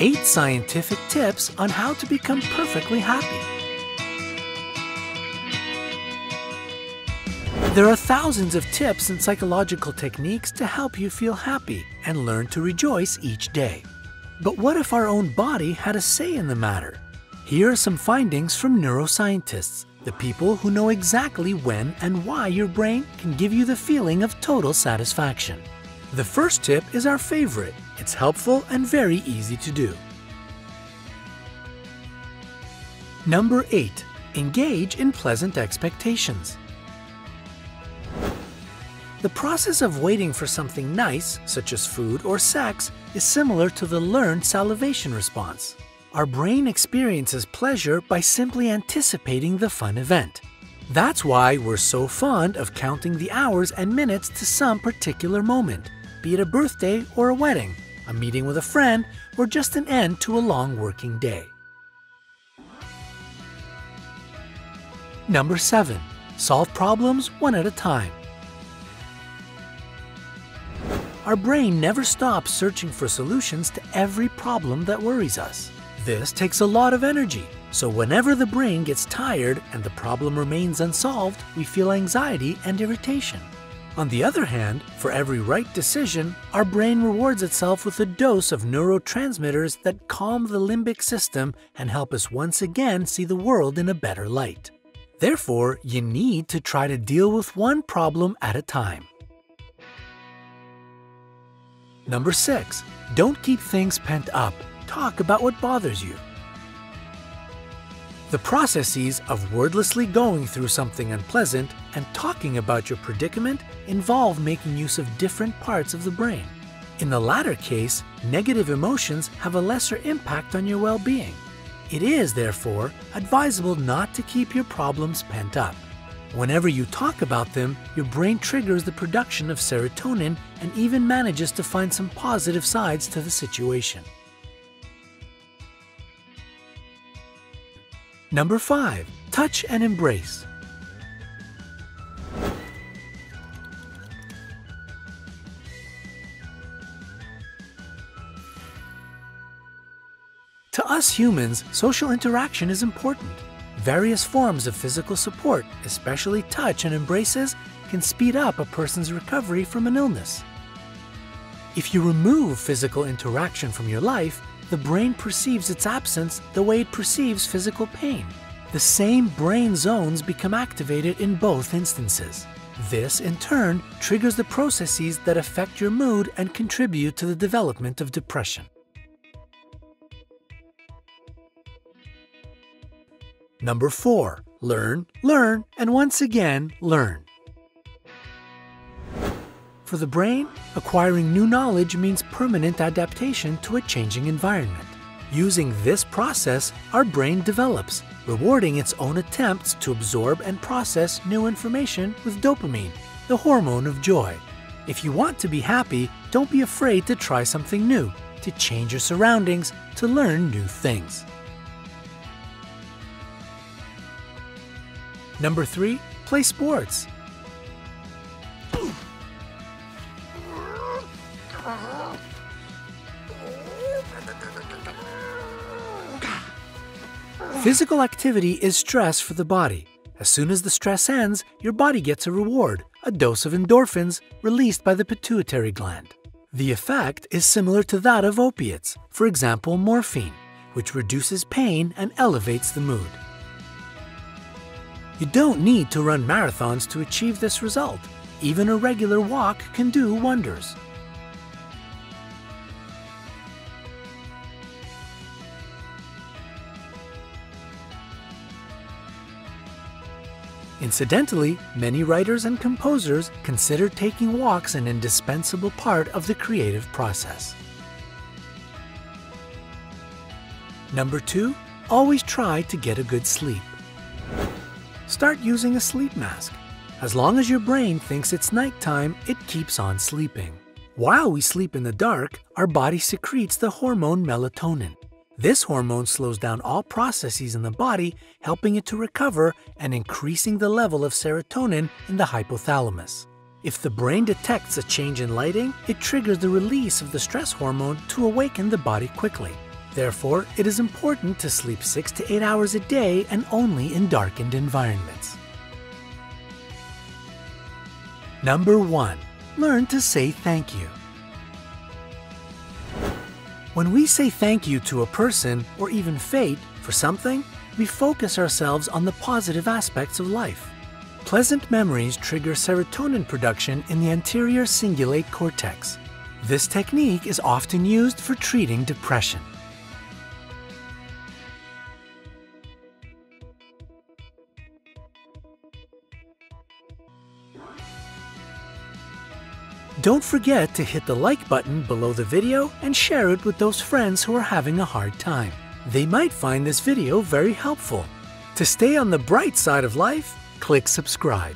8 scientific tips on how to become perfectly happy. There are thousands of tips and psychological techniques to help you feel happy and learn to rejoice each day. But what if our own body had a say in the matter? Here are some findings from neuroscientists, the people who know exactly when and why your brain can give you the feeling of total satisfaction. The first tip is our favorite. It's helpful and very easy to do. Number 8. Engage in pleasant expectations. The process of waiting for something nice, such as food or sex, is similar to the learned salivation response. Our brain experiences pleasure by simply anticipating the fun event. That's why we're so fond of counting the hours and minutes to some particular moment, be it a birthday or a wedding, a meeting with a friend, or just an end to a long working day. Number 7. Solve problems one at a time. Our brain never stops searching for solutions to every problem that worries us. This takes a lot of energy, so whenever the brain gets tired and the problem remains unsolved, we feel anxiety and irritation. On the other hand, for every right decision, our brain rewards itself with a dose of neurotransmitters that calm the limbic system and help us once again see the world in a better light. Therefore, you need to try to deal with one problem at a time. Number 6. Don't keep things pent up. Talk about what bothers you. The processes of wordlessly going through something unpleasant and talking about your predicament involve making use of different parts of the brain. In the latter case, negative emotions have a lesser impact on your well-being. It is, therefore, advisable not to keep your problems pent up. Whenever you talk about them, your brain triggers the production of serotonin and even manages to find some positive sides to the situation. Number 5. Touch and embrace. To us humans, social interaction is important. Various forms of physical support, especially touch and embraces, can speed up a person's recovery from an illness. If you remove physical interaction from your life, the brain perceives its absence the way it perceives physical pain. The same brain zones become activated in both instances. This, in turn, triggers the processes that affect your mood and contribute to the development of depression. Number 4. Learn, learn, and once again, learn. For the brain, acquiring new knowledge means permanent adaptation to a changing environment. Using this process, our brain develops, rewarding its own attempts to absorb and process new information with dopamine, the hormone of joy. If you want to be happy, don't be afraid to try something new, to change your surroundings, to learn new things. Number 3. Play sports. Physical activity is stress for the body. As soon as the stress ends, your body gets a reward, a dose of endorphins released by the pituitary gland. The effect is similar to that of opiates, for example morphine, which reduces pain and elevates the mood. You don't need to run marathons to achieve this result. Even a regular walk can do wonders. Incidentally, many writers and composers consider taking walks an indispensable part of the creative process. Number 2. Always try to get a good sleep. Start using a sleep mask. As long as your brain thinks it's nighttime, it keeps on sleeping. While we sleep in the dark, our body secretes the hormone melatonin. This hormone slows down all processes in the body, helping it to recover and increasing the level of serotonin in the hypothalamus. If the brain detects a change in lighting, it triggers the release of the stress hormone to awaken the body quickly. Therefore, it is important to sleep 6 to 8 hours a day and only in darkened environments. Number 1. Learn to say thank you. When we say thank you to a person or even fate for something, we focus ourselves on the positive aspects of life. Pleasant memories trigger serotonin production in the anterior cingulate cortex. This technique is often used for treating depression. Don't forget to hit the like button below the video and share it with those friends who are having a hard time. They might find this video very helpful. To stay on the bright side of life, click subscribe.